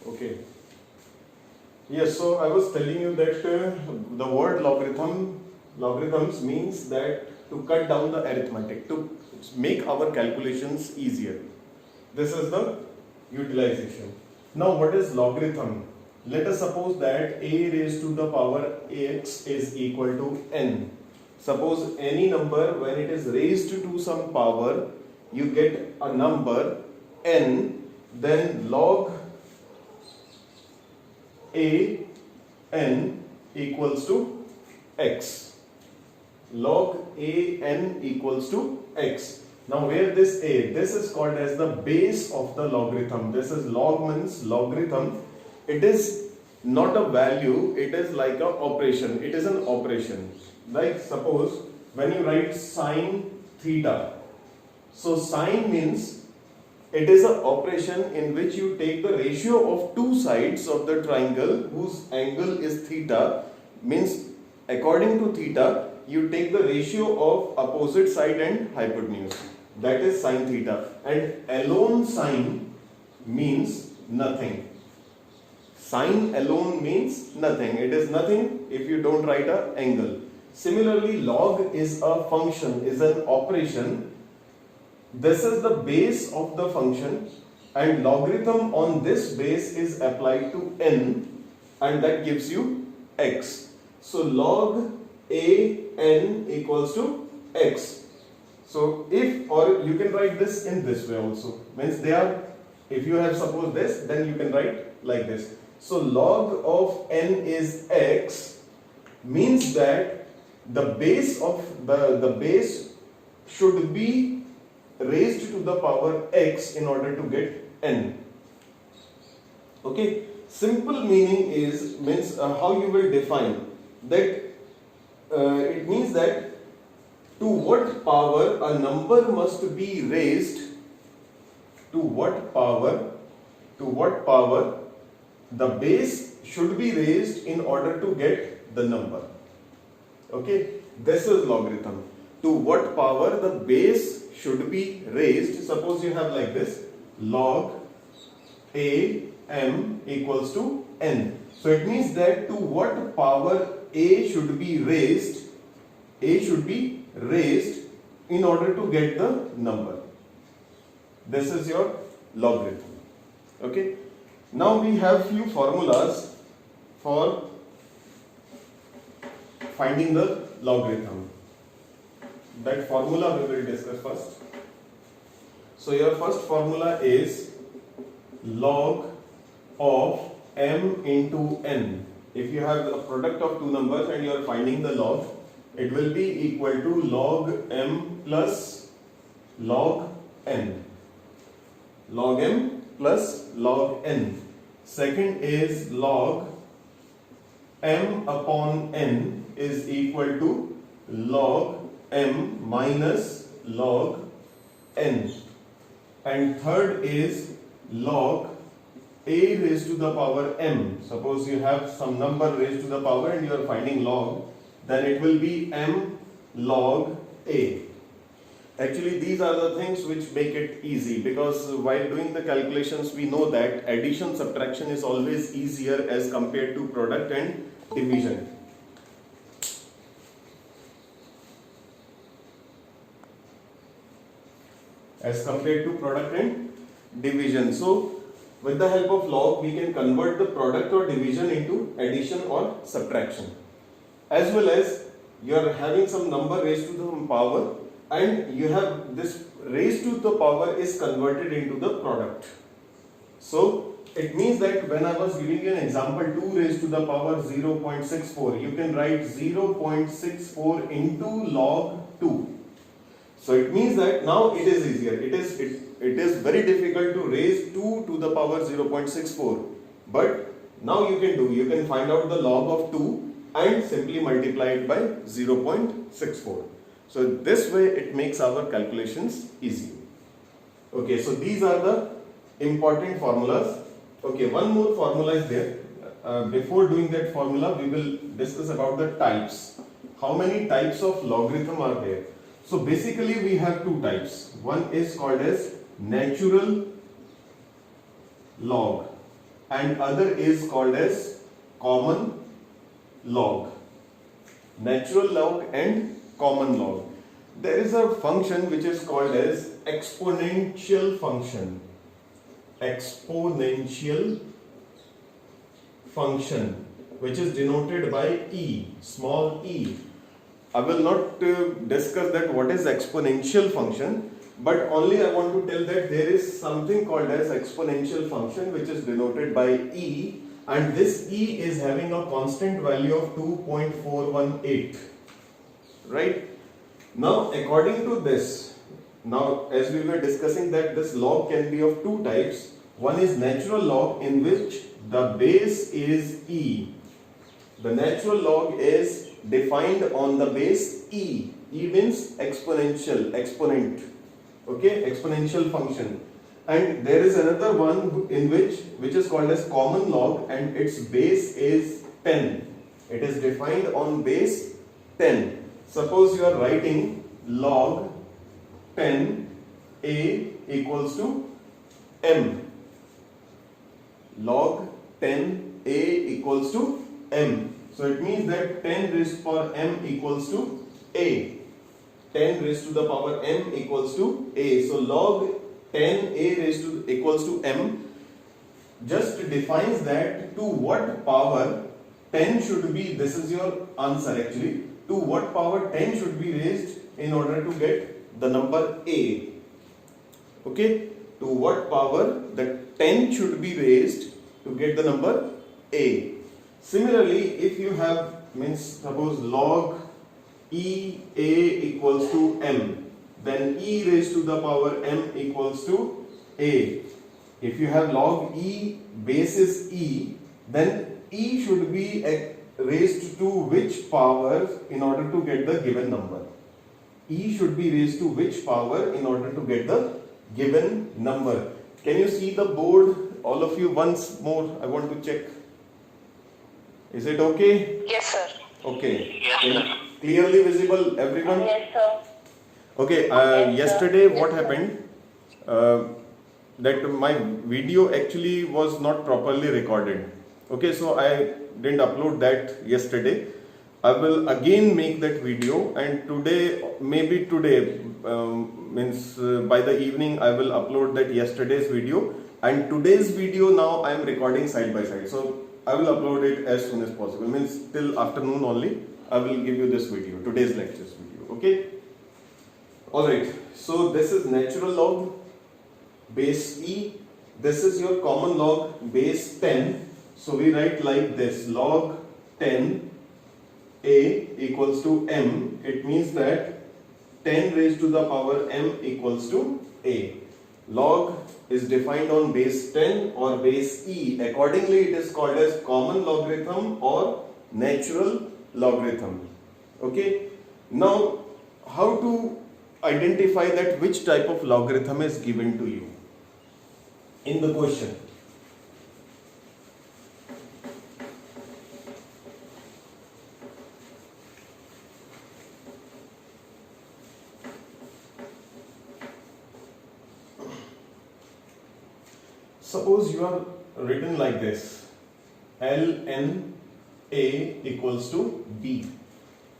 Okay. Yes, so I was telling you that the word logarithms means that to cut down the arithmetic, to make our calculations easier. This is the utilization. Now, what is logarithm? Let us suppose that a raised to the power x is equal to n. Suppose any number, when it is raised to some power, you get a number n, then log a n equals to x. Log a n equals to x. Now where this a, this is called as the base of the logarithm. This is log means logarithm. It is not a value, it is like an operation. It is an operation. Like suppose when you write sine theta. So sine means it is an operation in which you take the ratio of two sides of the triangle whose angle is theta. Means according to theta, you take the ratio of opposite side and hypotenuse. That is sine theta. And alone sine means nothing. Sine alone means nothing. It is nothing if you don't write an angle. Similarly, log is a function, is an operation. This is the base of the function, and logarithm on this base is applied to n, and that gives you x. So log a n equals to x. So if, or you can write this in this way also, means they are, if you have suppose this, then you can write like this. So log of n is x means that the base of the base should be raised to the power x in order to get n. Okay, simple meaning is means how you will define that. It means that to what power a number must be raised, to what power the base should be raised in order to get the number. Okay, this is logarithm. To what power the base should be raised. Suppose you have like this, log a m equals to n. So it means that to what power a should be raised, in order to get the number. This is your logarithm. Okay. Now we have few formulas for finding the logarithm. That formula we will discuss first. So your first formula is log of m into n. If you have a product of two numbers and you are finding the log, it will be equal to log m plus log n. Log m plus log n. Second is log m upon n is equal to log m minus log n. And third is log a raised to the power m. Suppose you have some number raised to the power and you are finding log, then it will be m log a. Actually, these are the things which make it easy, because while doing the calculations we know that addition subtraction is always easier as compared to product and division. As compared to product and division. So with the help of log we can convert the product or division into addition or subtraction. As well as you are having some number raised to the power and you have this raised to the power is converted into the product. So it means that when I was giving you an example 2 raised to the power 0.64, you can write 0.64 into log 2. So it means that now it is easier. It is very difficult to raise 2 to the power 0.64. But now you can find out the log of 2 and simply multiply it by 0.64. So this way it makes our calculations easy. Okay, so these are the important formulas. Okay, one more formula is there. Before doing that formula, we will discuss about the types. How many types of logarithm are there? So basically we have two types. One is called as natural log and other is called as common log. Natural log and common log. There is a function which is called as exponential function. Exponential function, which is denoted by e, small e. I will not discuss that what is exponential function, but only I want to tell that there is something called as exponential function which is denoted by e, and this e is having a constant value of 2.418. Right? Now according to this, now as we were discussing that this log can be of two types. One is natural log, in which the base is e. The natural log is defined on the base e. E means exponential, exponent. Okay, exponential function. And there is another one in which is called as common log, and its base is 10. It is defined on base 10. Suppose you are writing log 10 a equals to m. Log 10 a equals to m. So it means that 10 raised to the power m equals to a. 10 raised to the power m equals to a. So log 10 a raised to equals to m just defines that to what power 10 should be. This is your answer actually. To what power 10 should be raised in order to get the number a. Okay, to what power that 10 should be raised to get the number a. Similarly, if you have, means suppose log e a equals to m, then e raised to the power m equals to a. If you have log e base is e, then e should be raised to which power in order to get the given number? E should be raised to which power in order to get the given number? Can you see the board, all of you, once more? I want to check. Is it okay? Yes, sir. Okay. Yes, sir. Clearly visible, everyone? Yes, sir. Okay. Yesterday, what happened? That my video actually was not properly recorded. Okay, so I didn't upload that yesterday. I will again make that video, and today, maybe today, by the evening, I will upload that yesterday's video, and today's video now I am recording side by side. So I will upload it as soon as possible. Means till afternoon only I will give you this video, today's lectures video. Okay. Alright. So this is natural log base e. This is your common log base 10. So we write like this: log 10 a equals to m. It means that 10 raised to the power m equals to a. Log is defined on base 10 or base e. Accordingly, it is called as common logarithm or natural logarithm. Okay. Now, how to identify that which type of logarithm is given to you in the question? Suppose you are written like this: ln a equals to b.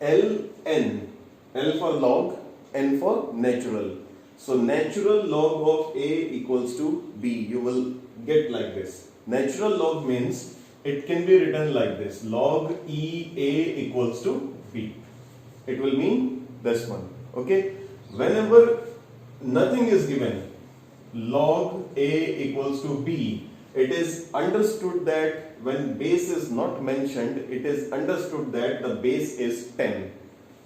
ln, l for log, n for natural. So natural log of a equals to b. You will get like this. Natural log means it can be written like this: log e a equals to b. It will mean this one. Okay. Whenever nothing is given, log a equals to b, it is understood that when base is not mentioned, it is understood that the base is 10.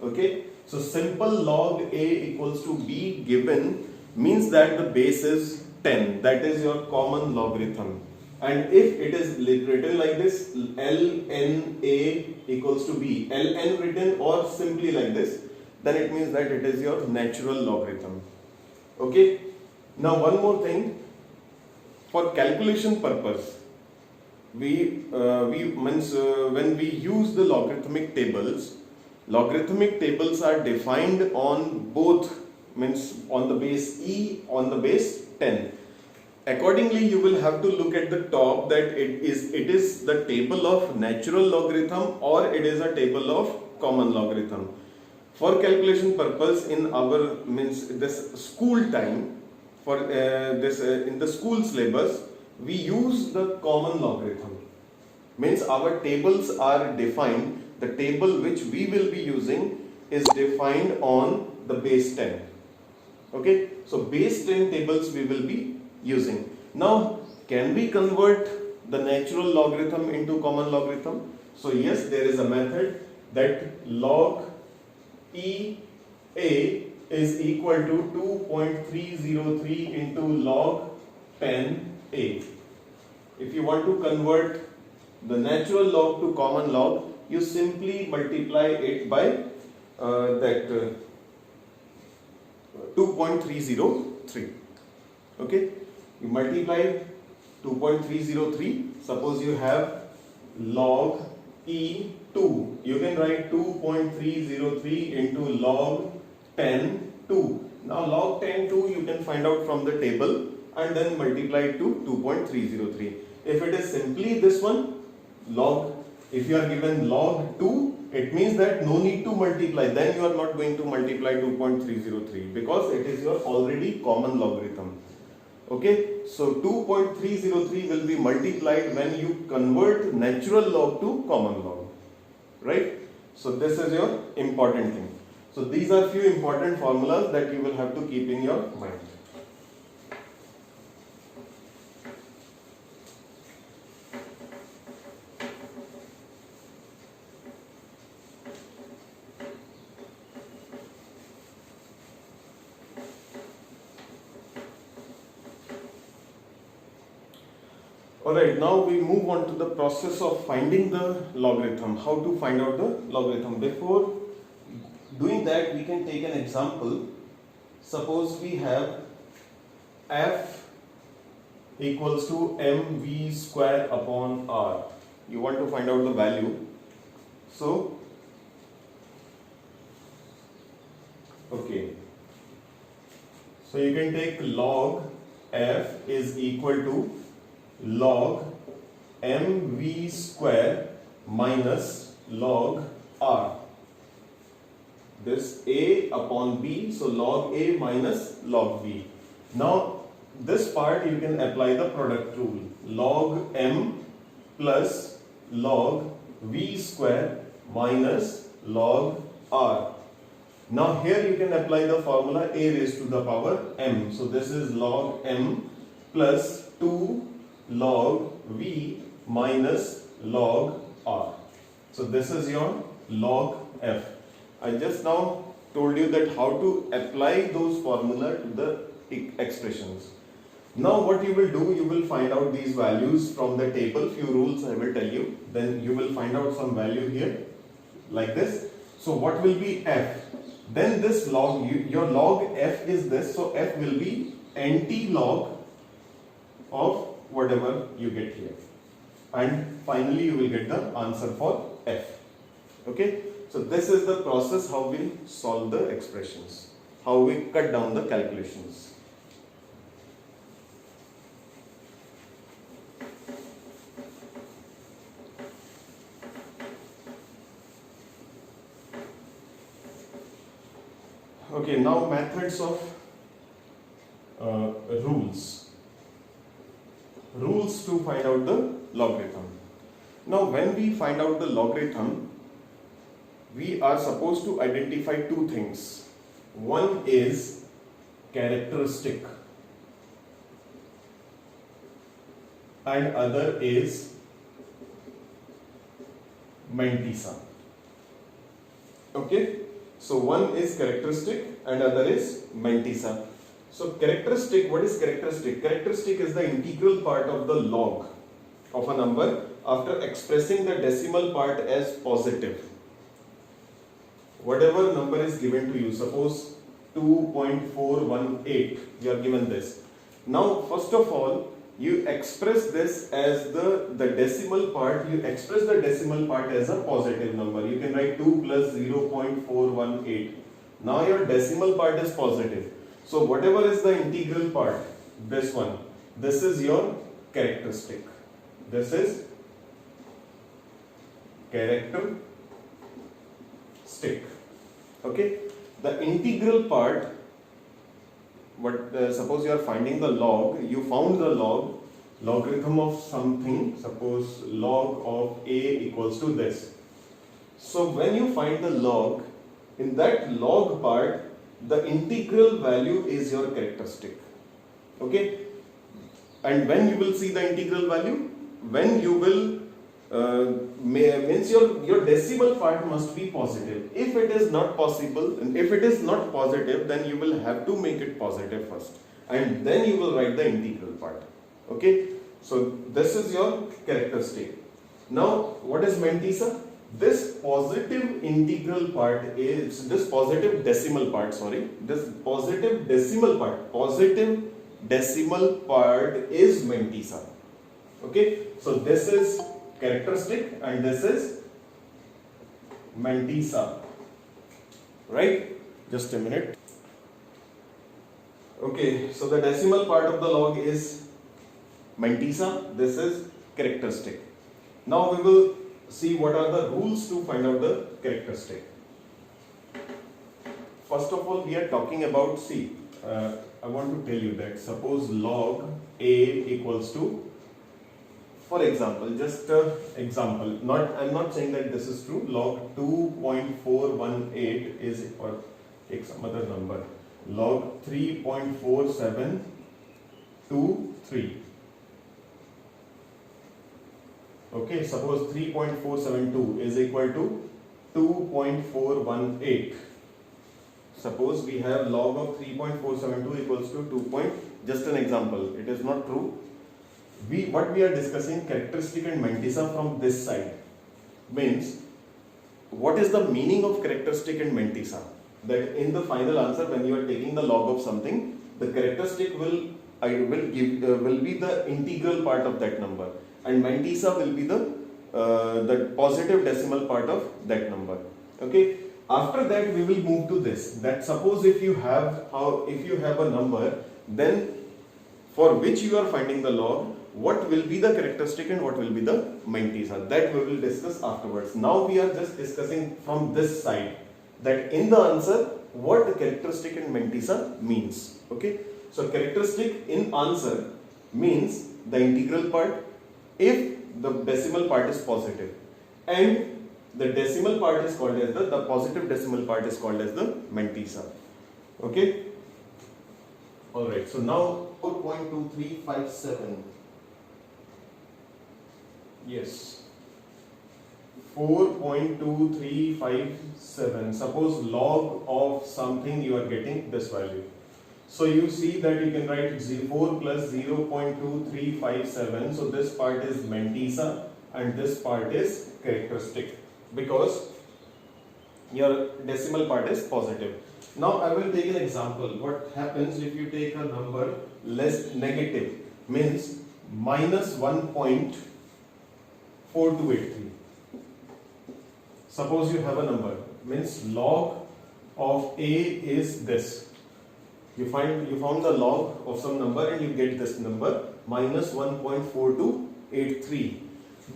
Okay. So simple log a equals to b given means that the base is 10. That is your common logarithm. And if it is written like this: ln a equals to b, ln written or simply like this, then it means that it is your natural logarithm. Okay. Now one more thing, for calculation purpose, when we use the logarithmic tables are defined on both, means on the base e, on the base 10. Accordingly, you will have to look at the top that it is the table of natural logarithm or it is a table of common logarithm. For calculation purpose in our means this school time, for this in the school syllabus, we use the common logarithm. Means our tables are defined. The table which we will be using is defined on the base 10. Okay, so base 10 tables we will be using. Now, can we convert the natural logarithm into common logarithm? So yes, there is a method that log E A is equal to 2.303 into log 10A. If you want to convert the natural log to common log, you simply multiply it by 2.303. Okay, you multiply 2.303. Suppose you have log E2. You can write 2.303 into log 10(2). Now log 10(2) you can find out from the table and then multiply it to 2.303. If it is simply this one, log, if you are given log 2, it means that no need to multiply. Then you are not going to multiply 2.303 because it is your already common logarithm. Okay, so 2.303 will be multiplied when you convert natural log to common log. Right? So this is your important thing. So these are few important formulas that you will have to keep in your mind. Alright, now we move on to the process of finding the logarithm. How to find out the logarithm. Before doing that, we can take an example. Suppose we have f equals to mv square upon r. You want to find out the value. So, okay. So you can take log f is equal to log mv square minus log r. This a upon b, so log a minus log b. Now this part you can apply the product rule. Log m plus log v square minus log r. Now here you can apply the formula a raised to the power m. So this is log m plus 2 log v minus log r. So this is your log f. I just now told you that how to apply those formula to the expressions. Now what you will do, you will find out these values from the table. Few rules I will tell you. Then you will find out some value here like this. So what will be f? Then this log, your log f is this. So f will be anti-log of whatever you get here, and finally you will get the answer for f. Okay, so this is the process how we solve the expressions, how we cut down the calculations. Okay, now methods of rules to find out the logarithm. Now when we find out the logarithm, we are supposed to identify two things. One is characteristic and other is mantissa. Okay, so one is characteristic and other is mantissa. So characteristic, what is characteristic? Characteristic is the integral part of the log of a number after expressing the decimal part as positive. Whatever number is given to you, suppose 2.418, you are given this. Now first of all, you express this as the decimal part, you express the decimal part as a positive number. You can write 2 plus 0.418. Now your decimal part is positive. So whatever is the integral part, this one, This is your characteristic. This is characteristic. Okay. The integral part, suppose you are finding the log, you found the logarithm of something, suppose log of a equals to this. So when you find the log, in that log part, the integral value is your characteristic. Okay. And when you will see the integral value? When you will means your decimal part must be positive. If it is not possible, and if it is not positive, then you will have to make it positive first, and then you will write the integral part. Okay, so this is your characteristic. Now, what is mantissa? This positive integral part is this positive decimal part. Sorry, this positive decimal part is mantissa. Okay, so this is characteristic and this is mantissa, right? Just a minute. Okay, so the decimal part of the log is mantissa, this is characteristic. Now we will see what are the rules to find out the characteristic. First of all, we are talking about, I want to tell you that suppose log a equals to, for example, just example, I'm not saying that this is true, log 2.418 is, or take some other number, log 3.4723. Okay, suppose 3.472 is equal to 2.418. Suppose we have log of 3.472 equals to 2. Just an example, it is not true. What we are discussing, characteristic and mantissa from this side, means what is the meaning of characteristic and mantissa? That in the final answer, when you are taking the log of something, the characteristic will be the integral part of that number, and mantissa will be the positive decimal part of that number. Okay. After that, we will move to this. That suppose if you have a number, then for which you are finding the log, what will be the characteristic and what will be the mantissa? That we will discuss afterwards. Now we are just discussing from this side, that in the answer, what the characteristic and mantissa means. Okay. So characteristic in answer means the integral part if the decimal part is positive, and the decimal part is called as the positive decimal part is called as the mantissa. Okay. Alright, so now 4.2357. Yes. 4.2357. Suppose log of something you are getting this value. So you see that you can write 4 plus 0.2357. So this part is mantissa and this part is characteristic, because your decimal part is positive. Now I will take an example. What happens if you take a number less negative, means minus 1.4283. Suppose you have a number, means log of a is this. You found the log of some number and you get this number minus 1.4283.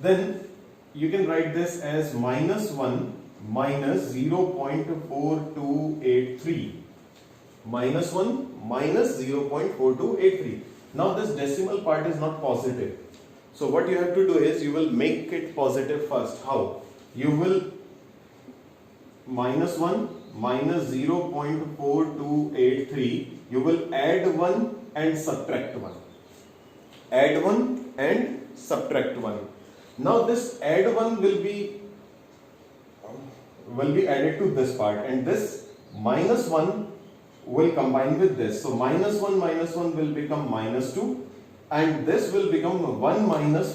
Then you can write this as minus 1 minus 0.4283. Minus 1 minus 0.4283. Now this decimal part is not positive. So what you have to do is you will make it positive first. How? You will minus 1 minus 0.4283. You will add 1 and subtract 1. Add 1 and subtract 1. Now this add 1 will be added to this part, and this minus 1 will combine with this. So minus 1 will become minus 2, and this will become 1 minus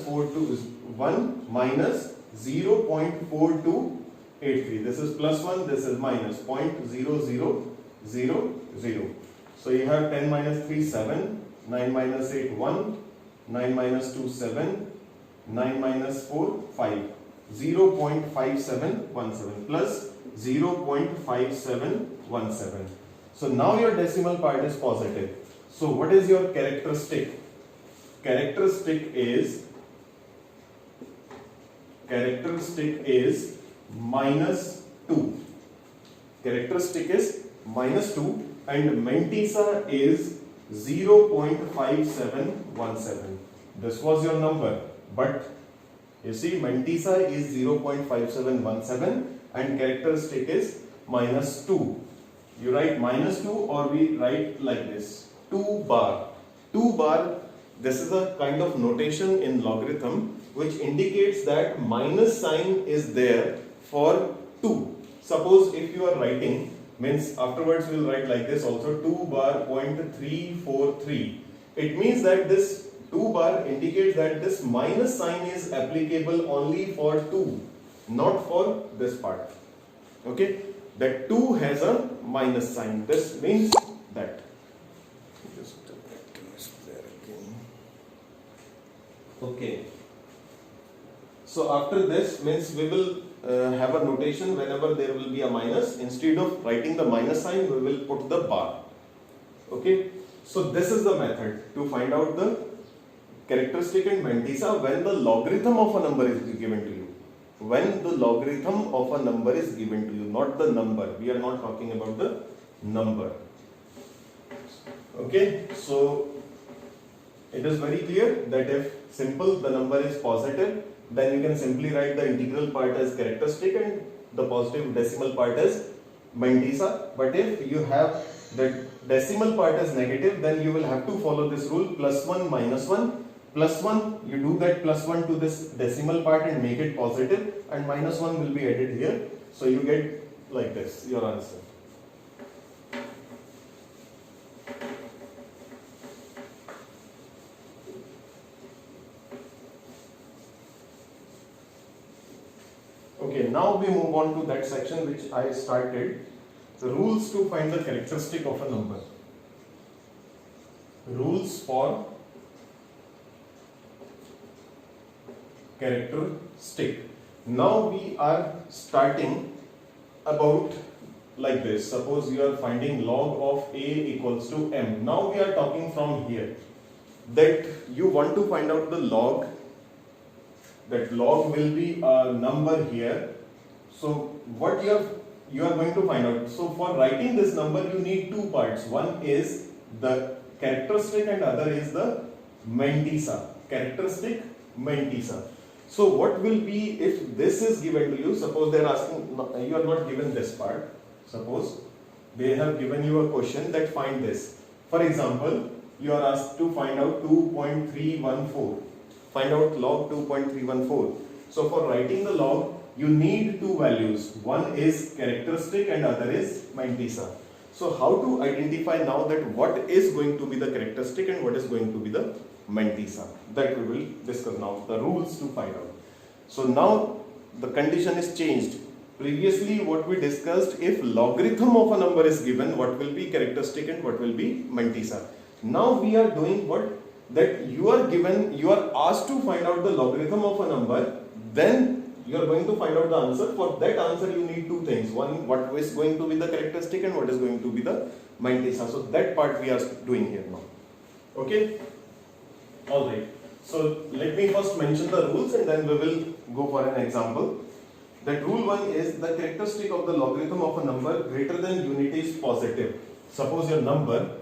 0.4283. This is plus 1, this is minus 0.0000. So you have 10 minus 3, 7, 9 minus 8, 1, 9 minus 2, 7, 9 minus 4, 5. 0.5717 plus 0.5717. So now your decimal part is positive. So what is your characteristic? characteristic is minus 2. Characteristic is minus 2 and Mantissa is 0.5717. This was your number, but you see Mantissa is 0.5717 and characteristic is minus 2. You write minus 2 or we write like this, 2 bar. 2 bar, this is a kind of notation in logarithm which indicates that minus sign is there for 2. Suppose if you are writing, means afterwards we will write like this also, 2 bar 0.343. It means that this 2 bar indicates that this minus sign is applicable only for 2, not for this part. Okay, that 2 has a minus sign. This means that. Just there again. Okay. So after this means we will have a notation whenever there will be a minus. Instead of writing the minus sign, we will put the bar. Okay. So this is the method to find out the characteristic in Mantissa when the logarithm of a number is given to you. When the logarithm of a number is given to you, not the number. We are not talking about the number. Okay. So it is very clear that if simple the number is positive, then you can simply write the integral part as characteristic and the positive decimal part as Mantissa. But if you have the decimal part as negative, then you will have to follow this rule, plus 1 minus 1. Plus 1, you do that plus 1 to this decimal part and make it positive, and minus 1 will be added here. So you get like this, your answer. Okay, now we move on to that section which I started, the rules to find the characteristic of a number. Rules for characteristic. Now we are starting about like this. Suppose you are finding log of a equals to m. Now we are talking from here that you want to find out the log. That log will be a number here. So what you are going to find out. So for writing this number you need two parts. One is the characteristic and other is the Mantissa. Characteristic, Mantissa. So what will be if this is given to you? Suppose they are asking, you are not given this part. Suppose they have given you a question that find this. For example, you are asked to find out 2.314. Find out log 2.314. So for writing the log, you need two values. One is characteristic and other is Mantissa. So how to identify now that what is going to be the characteristic and what is going to be the Mantissa? That we will discuss now, the rules to find out. So now the condition is changed. Previously what we discussed, if logarithm of a number is given, what will be characteristic and what will be Mantissa. Now we are doing what? That you are asked to find out the logarithm of a number, then you are going to find out the answer. For that answer you need two things. One, what is going to be the characteristic and what is going to be the Mantissa. So that part we are doing here now. Okay? Alright. So let me first mention the rules and then we will go for an example. That rule 1 is the characteristic of the logarithm of a number greater than unity is positive. Suppose your number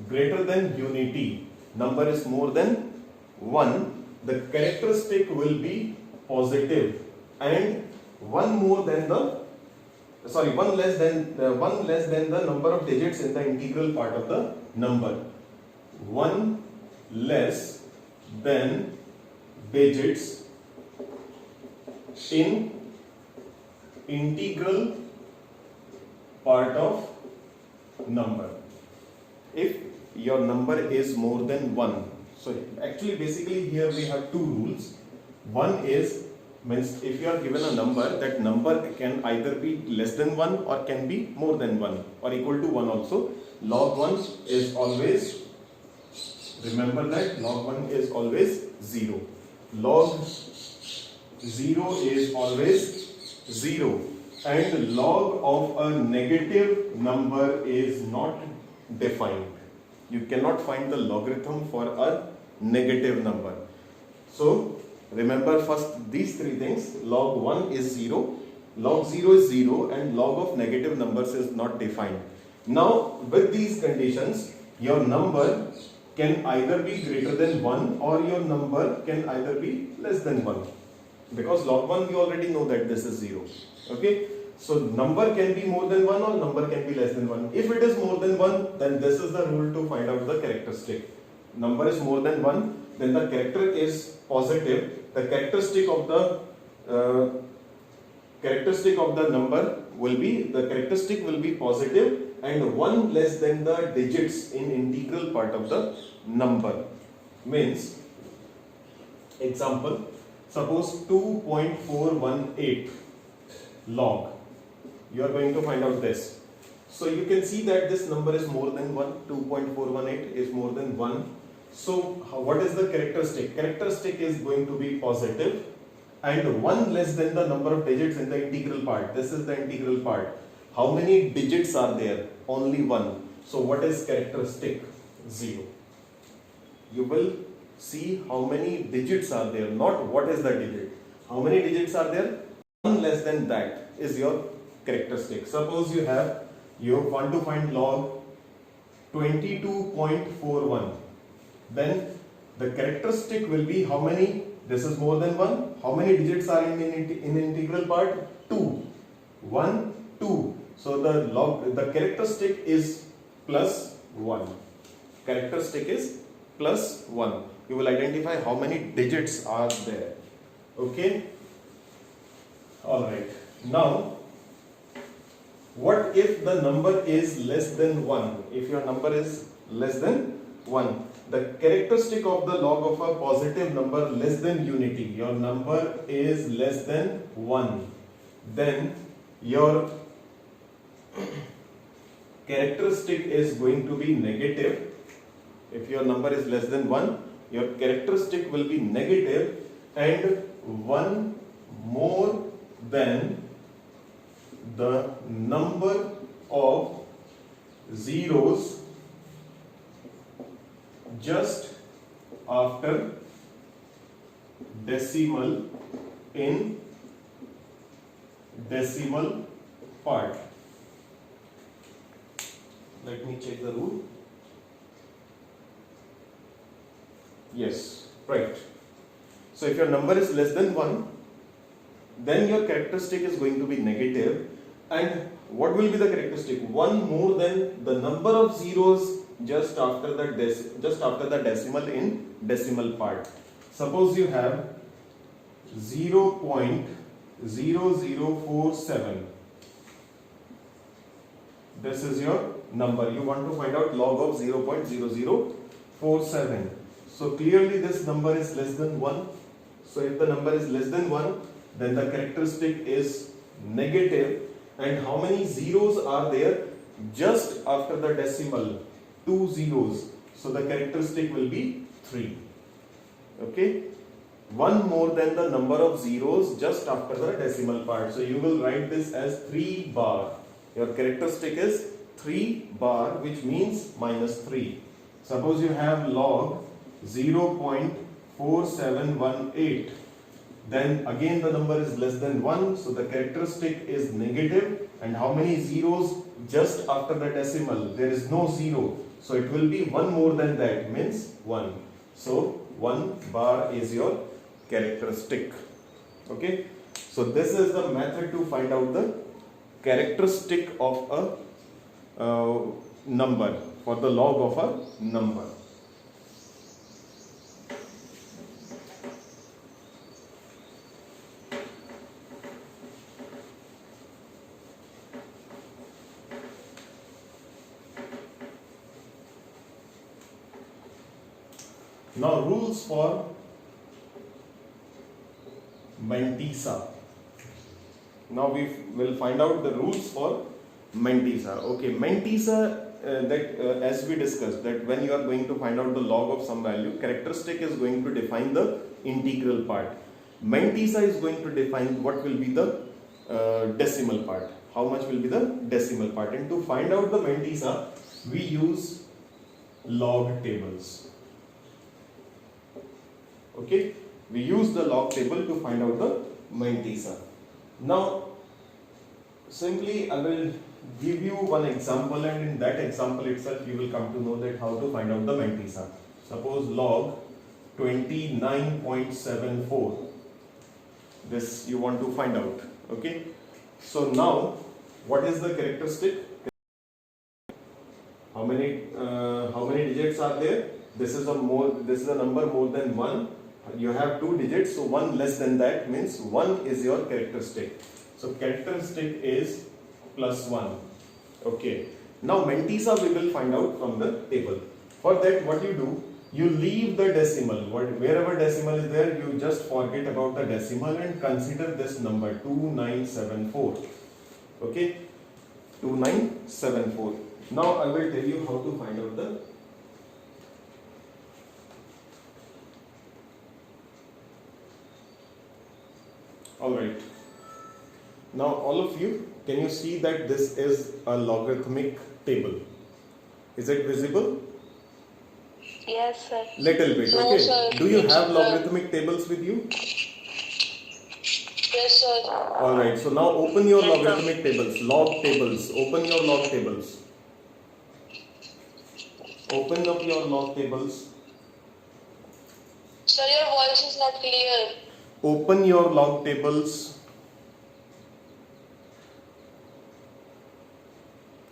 greater than unity, number is more than 1, the characteristic will be positive, and one less than the number of digits in the integral part of the number. One less than digits in integral part of number. If your number is more than 1, so actually basically here we have two rules. One is, means if you are given a number, that number can either be less than 1 or can be more than 1 or equal to 1 also. Log 1 is always, remember that log 1 is always 0. Log 0 is always 0, and log of a negative number is not defined. You cannot find the logarithm for a negative number. So remember first these three things. Log 1 is 0, log 0 is 0, and log of negative numbers is not defined. Now with these conditions, your number can either be greater than 1 or your number can either be less than 1. Because log 1 we already know that this is 0. Okay. So number can be more than 1 or number can be less than 1. If it is more than 1, then this is the rule to find out the characteristic. Number is more than 1, then the character is positive. The characteristic of the number will be positive, and 1 less than the digits in integral part of the number. Means, example, suppose 2.418 log. You are going to find out this. So you can see that this number is more than 1. 2.418 is more than 1. So what is the characteristic? Characteristic is going to be positive, and 1 less than the number of digits in the integral part. This is the integral part. How many digits are there? Only 1. So what is characteristic? 0. You will see how many digits are there, not what is the digit. How many digits are there? 1 less than that is your characteristic. Suppose you want to find log 22.41. Then the characteristic will be how many? This is more than 1. How many digits are in integral part? 2. 1, 2. So the characteristic is plus 1. Characteristic is plus 1. You will identify how many digits are there. Okay. Alright. Now, what if the number is less than 1? If your number is less than 1, the characteristic of the log of a positive number less than unity, your number is less than 1, then your characteristic is going to be negative. If your number is less than 1, your characteristic will be negative, and 1 more than the number of zeros just after decimal in decimal part. Let me check the rule. Yes, right. So if your number is less than 1, then your characteristic is going to be negative, and what will be the characteristic? 1 more than the number of zeros just after the decimal in decimal part. Suppose you have 0.0047. This is your number. You want to find out log of 0.0047. So clearly this number is less than 1. So if the number is less than 1, then the characteristic is negative. And how many zeros are there just after the decimal? 2 zeros. So the characteristic will be 3. Okay. 1 more than the number of zeros just after the decimal part. So you will write this as 3 bar. Your characteristic is 3 bar, which means minus 3. Suppose you have log 0.4718. Then again the number is less than 1, so the characteristic is negative. And how many zeros just after the decimal? There is no 0, so it will be 1 more than that, means 1. So 1 bar is your characteristic. Okay, so this is the method to find out the characteristic of a number, for the log of a number. Now rules for Mantissa. Now we will find out the rules for Mantissa. Okay, Mantissa, as we discussed, that when you are going to find out the log of some value, characteristic is going to define the integral part. Mantissa is going to define what will be the decimal part. How much will be the decimal part? And to find out the Mantissa, we use log tables. Okay, we use the log table to find out the mantissa. Now simply I will give you one example, and in that example itself you will come to know that how to find out the mantissa. Suppose log 29.74, this you want to find out. Okay, so now what is the characteristic? How many digits are there? This is a number more than 1. You have 2 digits, so 1 less than that means 1 is your characteristic. So characteristic is +1. Okay, now mantissa we will find out from the table. For that, what you do, you leave the decimal. Wherever decimal is there, you just forget about the decimal and consider this number 2974. Okay, 2974. Now I will tell you how to find out the Alright. Now all of you, can you see that this is a logarithmic table? Is it visible? Yes, sir. Little bit, No, okay. sir. Do you have logarithmic tables with you? Yes, sir. Alright, so now open your logarithmic tables, log tables. Open your log tables. Open up your log tables. Sir, your voice is not clear. Open your log tables.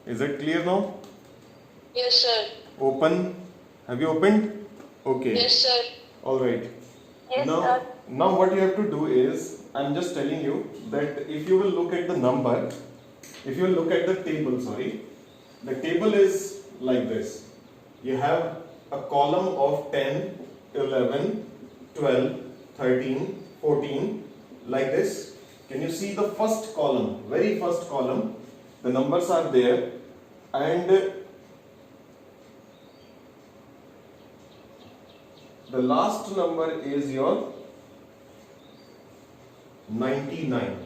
Is it clear now? Yes, sir. Open. Have you opened? Okay. Yes, sir. Alright. Yes, Now, sir. now what you have to do is, I'm just telling you that if you will look at the number, if you will look at the table, the table is like this. You have a column of 10, 11, 12, 13, 14, like this. Can you see the first column, very first column? The numbers are there, and the last number is your 99.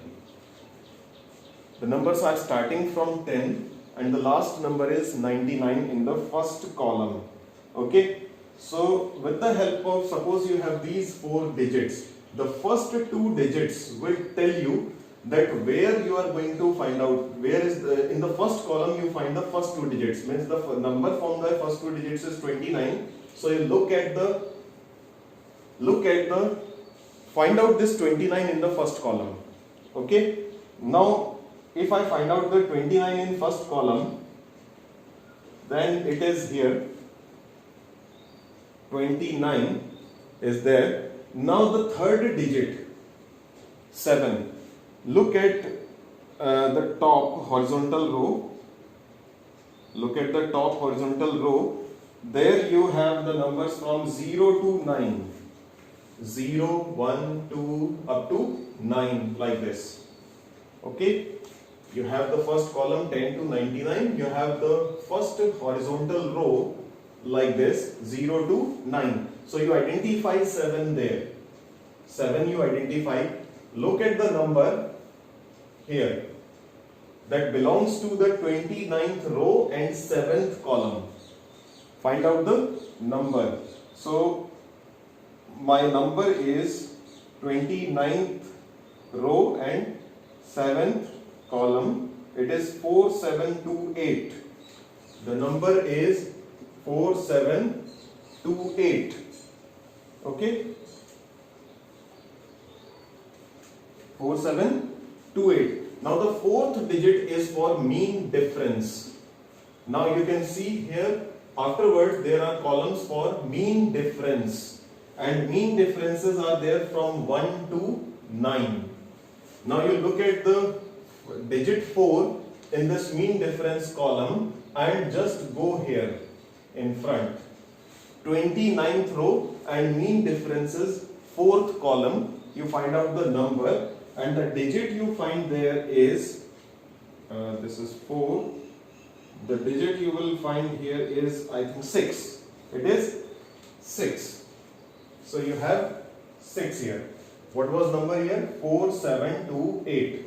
The numbers are starting from 10 and the last number is 99 in the first column. Okay, so with the help of, suppose you have these 4 digits, the first 2 digits will tell you that where you are going to find out, where is the, in the first column you find the first 2 digits, means the number found by first 2 digits is 29. So you look at the find out this 29 in the first column. Okay, now if I find out the 29 in first column, then it is here, 29 is there. Now the third digit, 7, look at the top horizontal row. Look at the top horizontal row. There you have the numbers from 0 to 9. 0, 1, 2 up to 9, like this. Okay, you have the first column 10 to 99. You have the first horizontal row like this, 0 to 9. So you identify 7 there. 7 you identify. Look at the number here that belongs to the 29th row and 7th column. Find out the number. So my number is 29th row and 7th column. It is 4728. The number is 4728. Okay, 4728. Now the fourth digit is for mean difference. Now you can see here afterwards there are columns for mean difference, and mean differences are there from 1 to 9. Now you look at the digit 4 in this mean difference column and just go here in front. 29th row and mean differences 4th column, you find out the number, and the digit you find there is this is 4. The digit you will find here is, I think, 6. It is 6. So you have 6 here. What was number here? 4728.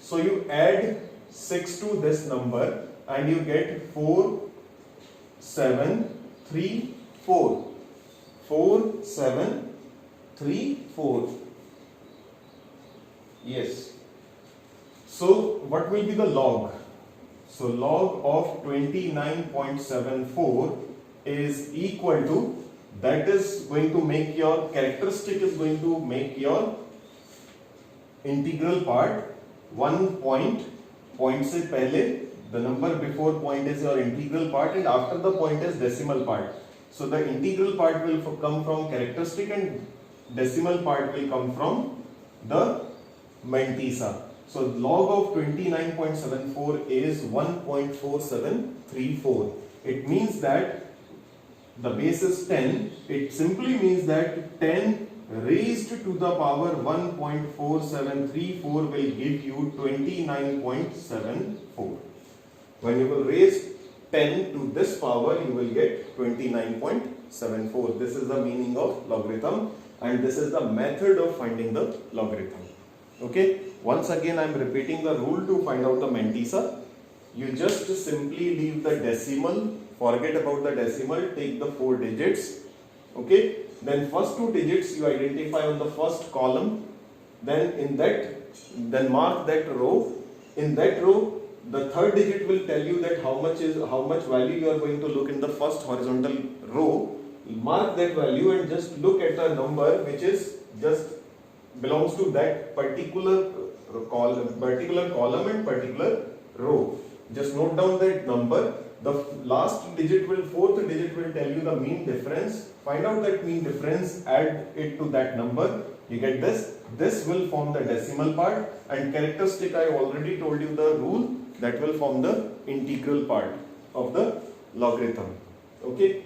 So you add 6 to this number and you get 4738. 3, 4. 4, 7, 3, 4. Yes. So what will be the log? So log of 29.74 is equal to, that is going to make your characteristic, is going to make your integral part 1 point से पहले, the number before point is your integral part and after the point is decimal part. So the integral part will come from characteristic and decimal part will come from the mantissa. So log of 29.74 is 1.4734. It means that the base is 10. It simply means that 10 raised to the power 1.4734 will give you 29.74. When you will raise 10 to this power, you will get 29.74. This is the meaning of logarithm and this is the method of finding the logarithm. Okay, once again I am repeating the rule to find out the mantissa. You just simply leave the decimal, forget about the decimal, take the 4 digits. Okay, then first 2 digits you identify on the first column, then mark that row. In that row, the third digit will tell you that how much value you are going to look in the first horizontal row. Mark that value and just look at the number which is just belongs to that particular column and particular row. Just note down that number. The fourth digit will tell you the mean difference. Find out that mean difference, add it to that number. You get this. This will form the decimal part, and characteristic, I already told you the rule, that will form the integral part of the logarithm. Okay.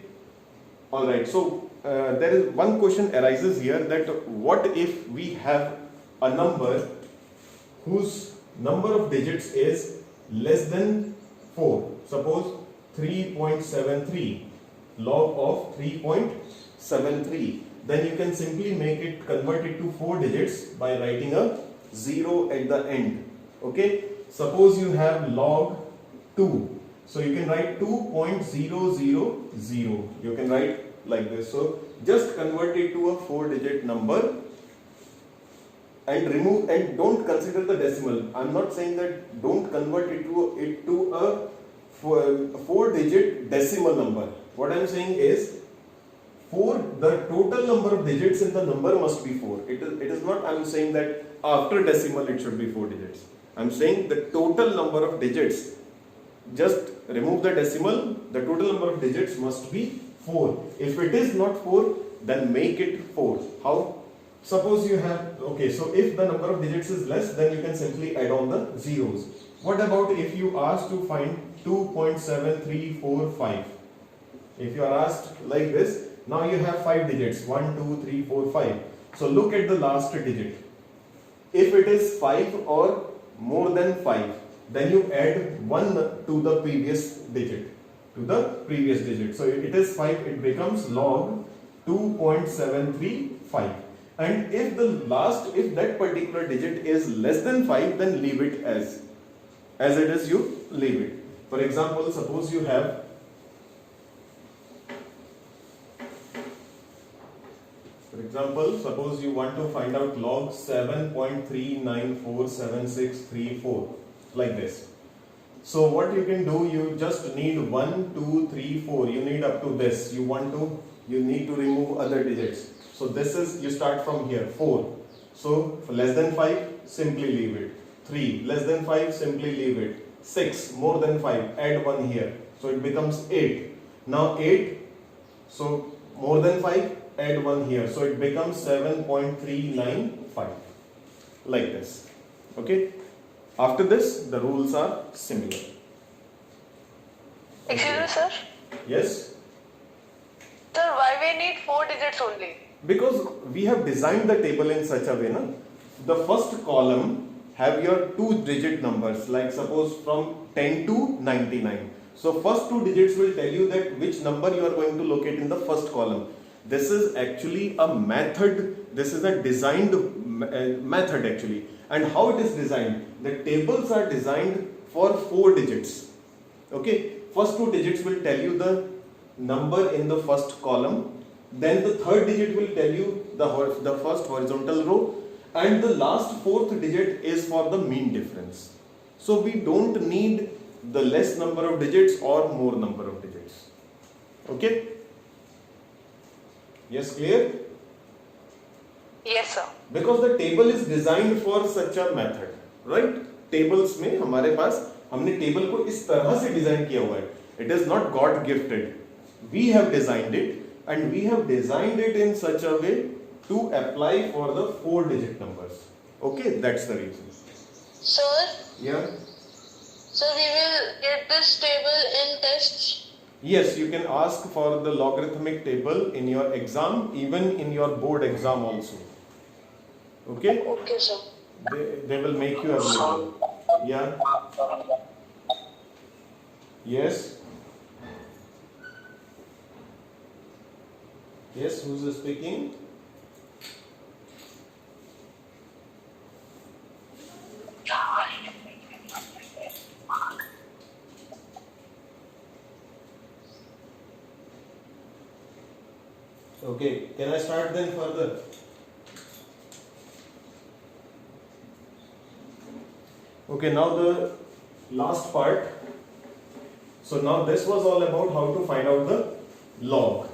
Alright, so there is one question arises here, that what if we have a number whose number of digits is less than 4. Suppose 3.73, log of 3.73. Then you can simply convert it to 4 digits by writing a 0 at the end. Okay. Suppose you have log 2. So you can write 2.000. You can write like this. So just convert it to a 4-digit number and remove, and don't consider the decimal. I'm not saying that don't convert it to a 4-digit decimal number. What I'm saying is the total number of digits in the number must be 4. It is not, I'm saying that after decimal it should be 4 digits. I'm saying the total number of digits. Just remove the decimal, the total number of digits must be 4. If it is not 4, then make it 4. How? Suppose you have, okay, so if the number of digits is less, then you can simply add on the zeros. What about if you ask to find 2.7345? If you are asked like this, now you have 5 digits, 1, 2, 3, 4, 5. So look at the last digit. If it is 5 or more than 5, then you add 1 to the previous digit. So it is 5, it becomes log 2.735. And if that particular digit is less than 5, then leave it as it is, you leave it. For example, suppose you have suppose you want to find out log 7.3947634, like this. So what you can do, you just need 1, 2, 3, 4. You need up to this. You need to remove other digits. So this is, you start from here, 4. So for less than 5, simply leave it. 3, less than 5, simply leave it. 6, more than 5, add 1 here. So it becomes 8. Now 8, so more than 5, add 1 here. So it becomes 7.395. Like this. Okay. After this, the rules are similar. Excuse me, sir. Yes? Sir, why we need 4 digits only? Because we have designed the table in such a way, na? The first column have your 2-digit numbers, like suppose from 10 to 99. So first 2 digits will tell you that which number you are going to locate in the first column. This is actually a method. This is a designed method actually. And how it is designed? The tables are designed for 4 digits. Okay. First 2 digits will tell you the number in the first column, then the third digit will tell you the first horizontal row, and the last fourth digit is for the mean difference. So we don't need the less number of digits or more number of digits. Okay? Yes, clear? Yes, sir. Because the table is designed for such a method, right? Tables में हमारे पास हमने table को इस तरह से design किया हुआ है. It is not God gifted. We have designed it, and we have designed it in such a way to apply for the 4-digit numbers. Okay, that's the reason. Sir, Yeah. so we will get this table in tests. Yes, you can ask for the logarithmic table in your exam, even in your board exam also. Okay? Okay, sir. They will make you available. Yeah. Yes. Yes, who's speaking? Okay, can I start then further? Okay, now the last part. So now this was all about how to find out the log.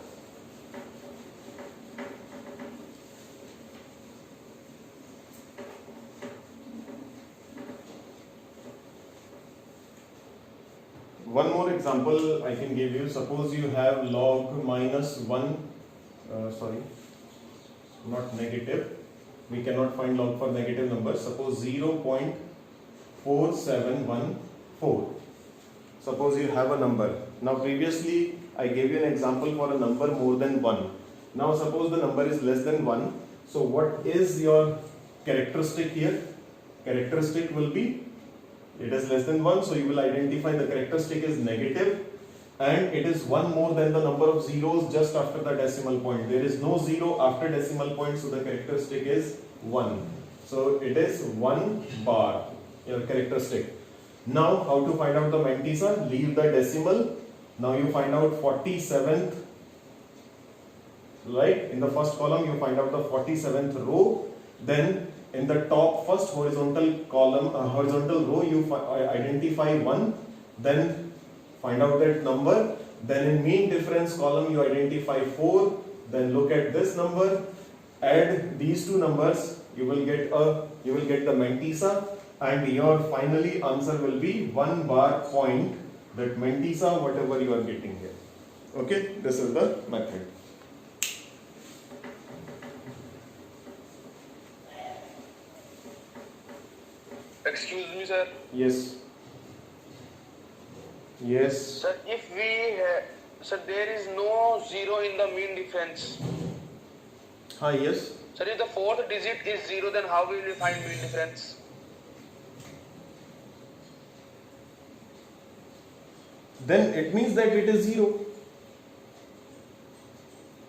One more example I can give you. Suppose you have log minus 1, not negative. We cannot find log for negative numbers. Suppose 0.4714. Suppose you have a number. Now previously I gave you an example for a number more than 1. Now suppose the number is less than 1. So what is your characteristic here? Characteristic will be, it is less than 1, so you will identify the characteristic is negative, and it is 1 more than the number of zeros just after the decimal point. There is no 0 after decimal point, so the characteristic is 1. So it is 1 bar, your characteristic. Now how to find out the mantissa? Leave the decimal. Now you find out 47th, right? In the first column you find out the 47th row. Then in the top first horizontal column, horizontal row, you identify 1, then find out that number. Then in mean difference column you identify 4, then look at this number, add these two numbers, you will get the mantissa, and your finally answer will be 1 bar point, that mantissa whatever you are getting here. Okay, this is the method. Excuse me, sir. Yes. Yes. Sir, if we sir, there is no 0 in the mean difference. Yes. Sir, if the fourth digit is 0, then how will we find mean difference? Then it means that it is 0.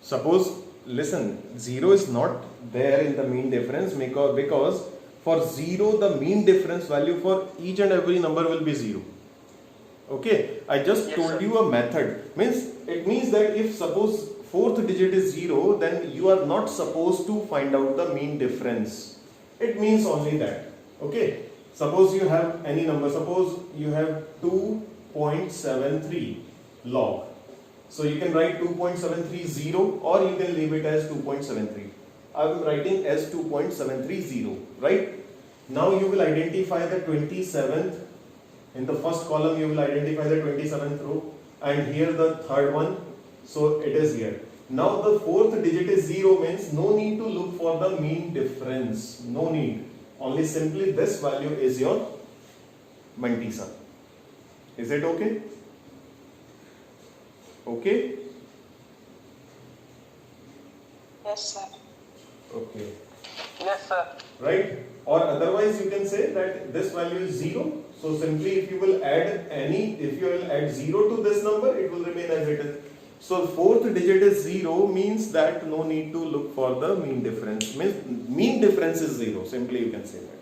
Suppose, listen, 0 is not there in the mean difference because for 0 the mean difference value for each and every number will be 0. Okay, I just Yes, told sir. you a method. It means that if suppose fourth digit is 0, then you are not supposed to find out the mean difference. It means only that. Okay, suppose you have any number. Suppose you have 2.73 log. So you can write 2.730 or you can leave it as 2.73. I am writing as 2.730, right? Now you will identify the 27th. In the first column you will identify the 27th row, and here the third one. So it is here. Now the fourth digit is 0, means no need to look for the mean difference. No need. Only simply this value is your mantissa. Is it okay? Okay? Yes, sir. Okay. Yes, sir. Right? Or otherwise you can say that this value is 0. So simply if you will add 0 to this number, it will remain as it is. So fourth digit is 0 means that no need to look for the mean difference. Mean difference is 0. Simply you can say that.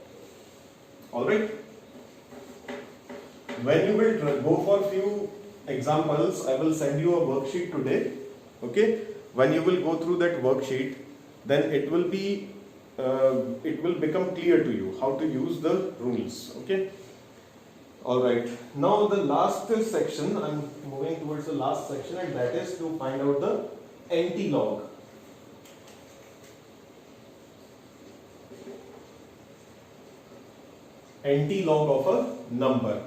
Alright? When you will go for few examples, I will send you a worksheet today. Okay, when you will go through that worksheet, then it will become clear to you how to use the rules. Okay. All right. Now the last section, I'm moving towards the last section, and that is to find out the anti-log. Anti-log of a number.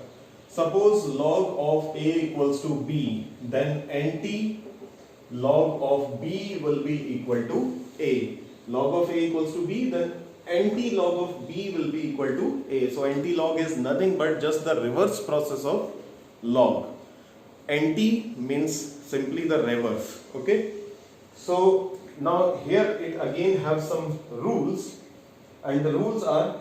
Suppose log of A equals to B, then anti-log of B will be equal to A. Log of A equals to B, then anti-log of B will be equal to A. So anti-log is nothing but just the reverse process of log. Anti means simply the reverse. Okay. So now here it again has some rules, and the rules are,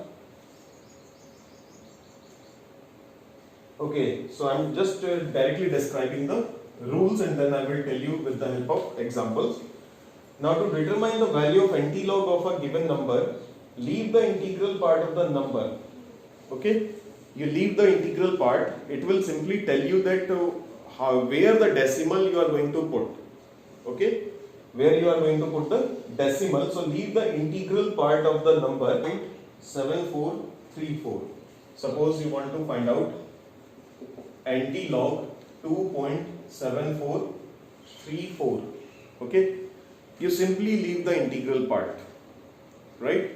okay, so I'm just directly describing the rules, and then I will tell you with the help of examples. Now to determine the value of anti-log of a given number, leave the integral part of the number. Okay, you leave the integral part. It will simply tell you that where the decimal you are going to put. Okay, where you are going to put the decimal. So leave the integral part of the number 0.7434. Suppose you want to find out anti-log 2.7434. Okay, you simply leave the integral part, right?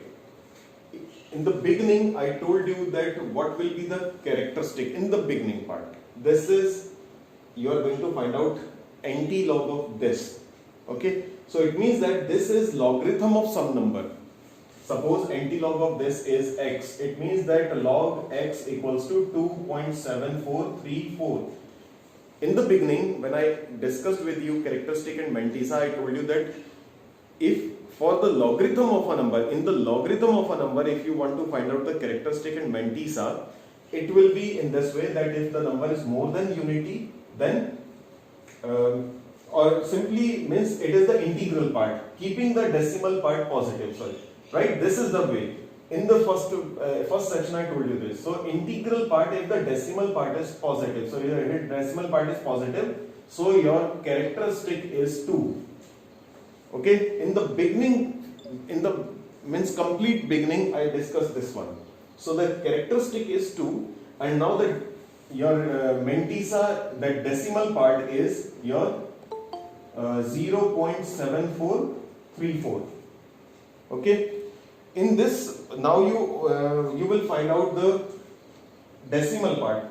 In the beginning I told you that what will be the characteristic in the beginning part. This is, you are going to find out anti-log of this. Okay, so it means that this is logarithm of some number. Suppose anti-log of this is x, it means that log x equals to 2.7434. In the beginning, when I discussed with you characteristic and mantissa, I told you that if for the logarithm of a number, in the logarithm of a number, if you want to find out the characteristic and mantissa, it will be in this way, that if the number is more than unity, then or simply means it is the integral part, keeping the decimal part positive. Sorry, right? This is the way. In the first section I told you this. So integral part, if the decimal part is positive, so your decimal part is positive, so your characteristic is 2. Okay, in the beginning, in the means complete beginning, I discussed this one. So the characteristic is 2, and now that your mantissa, that decimal part is your 0.7434. Okay, in this now you will find out the decimal part.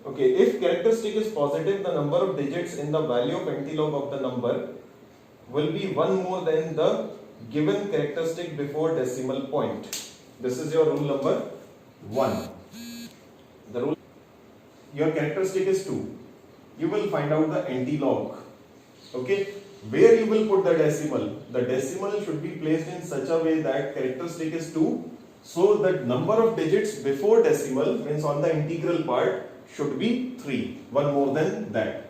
Okay, if characteristic is positive, the number of digits in the value of anti-log of the number will be one more than the given characteristic before decimal point. This is your rule number 1. The rule, your characteristic is 2. You will find out the anti-log. Okay, where you will put the decimal? The decimal should be placed in such a way that characteristic is 2. So that number of digits before decimal, means on the integral part, should be 3. One more than that.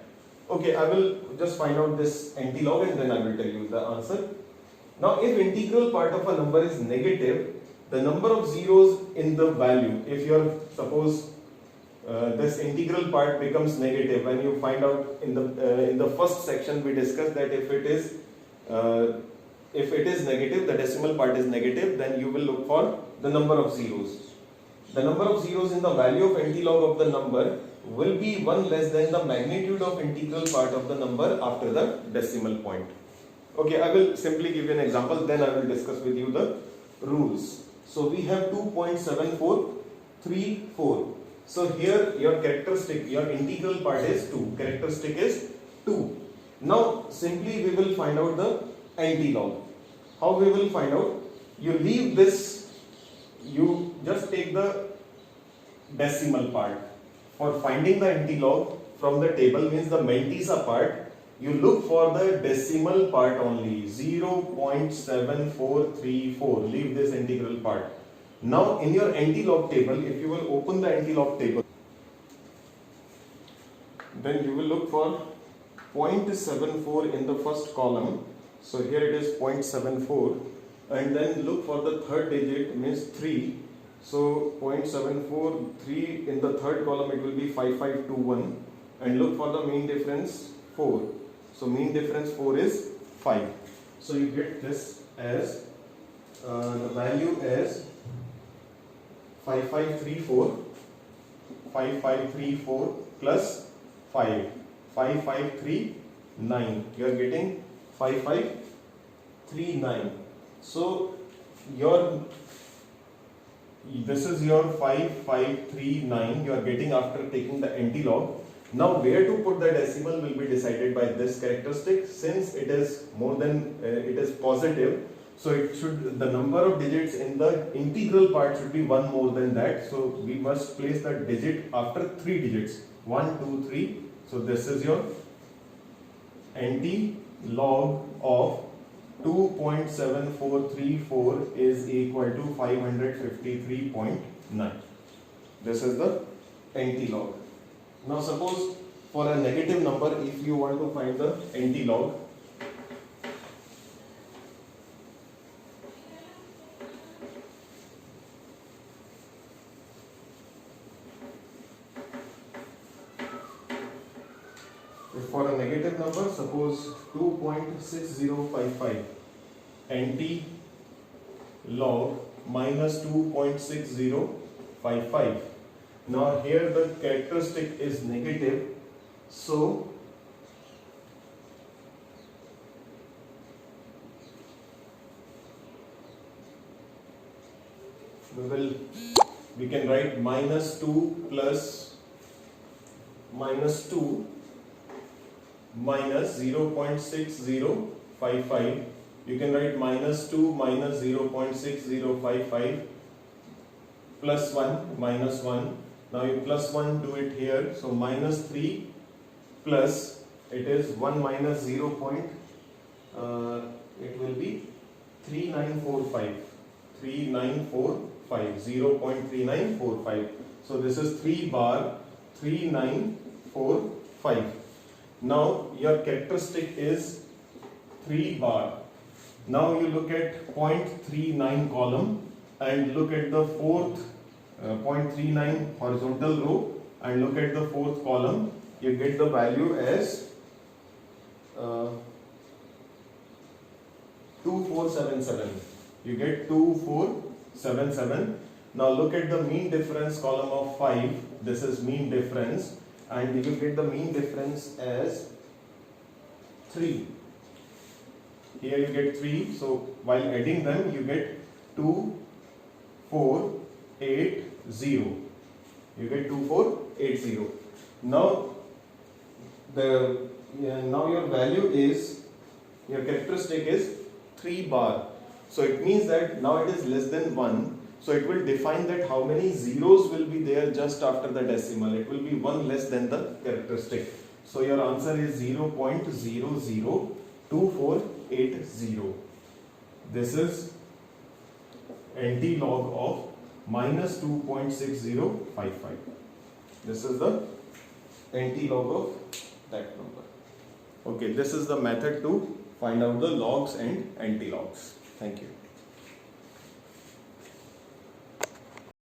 Okay, I will just find out this anti-log and then I will tell you the answer. Now, if integral part of a number is negative, the number of zeros in the value, if your suppose this integral part becomes negative, when you find out in the first section we discussed that if it is negative, the decimal part is negative, then you will look for the number of zeros. The number of zeros in the value of anti-log of the number will be 1 less than the magnitude of integral part of the number after the decimal point. Okay, I will simply give you an example, then I will discuss with you the rules. So we have 2.7434. So here your characteristic, your integral part is 2, characteristic is 2. Now simply we will find out the anti-log. How we will find out? You leave this, you just take the decimal part. For finding the anti-log from the table, means the mantissa part, you look for the decimal part only, 0.7434. Leave this integral part. Now in your anti-log table, if you will open the anti-log table, then you will look for 0.74 in the first column. So here it is 0.74, and then look for the third digit, means 3. So 0.743 in the third column, it will be 5521. and look for the mean difference 4. So mean difference 4 is 5. So you get this as the value as 5534 plus 5, 5539. You are getting 5539. So this is your 5539 you are getting after taking the anti-log. Now where to put the decimal will be decided by this characteristic. Since it is more than it is positive, so it should, the number of digits in the integral part should be one more than that. So we must place the digit after 3 digits, 1 2 3. So this is your anti-log of 2.7434 is equal to 553.9. This is the anti-log. Now suppose for a negative number, if you want to find the anti-log, for a negative number, suppose 2.6055 anti-log minus 2.6055. Now here the characteristic is negative, so we can write minus 2 plus minus 2 minus 0.6055. You can write minus 2 minus 0.6055 plus 1 minus 1. Now you plus 1 do it here. So minus 3 plus, it is 1 minus 0. It will be 3945. 0.3945. So this is 3 bar 3945. Now your characteristic is 3 bar. Now you look at 0.39 column and look at the fourth 0.39 horizontal row and look at the fourth column. You get the value as 2477. You get 2477. Now look at the mean difference column of 5. This is mean difference, and you will get the mean difference as 3. Here you get 3. So while adding them, you get 2480. You get 2480. Now now your value is, your characteristic is 3 bar. So it means that now it is less than 1. So it will define that how many zeros will be there just after the decimal. It will be 1 less than the characteristic. So your answer is 0.002480. This is anti-log of minus 2.6055. This is the anti-log of that number. Okay, this is the method to find out the logs and anti-logs. Thank you.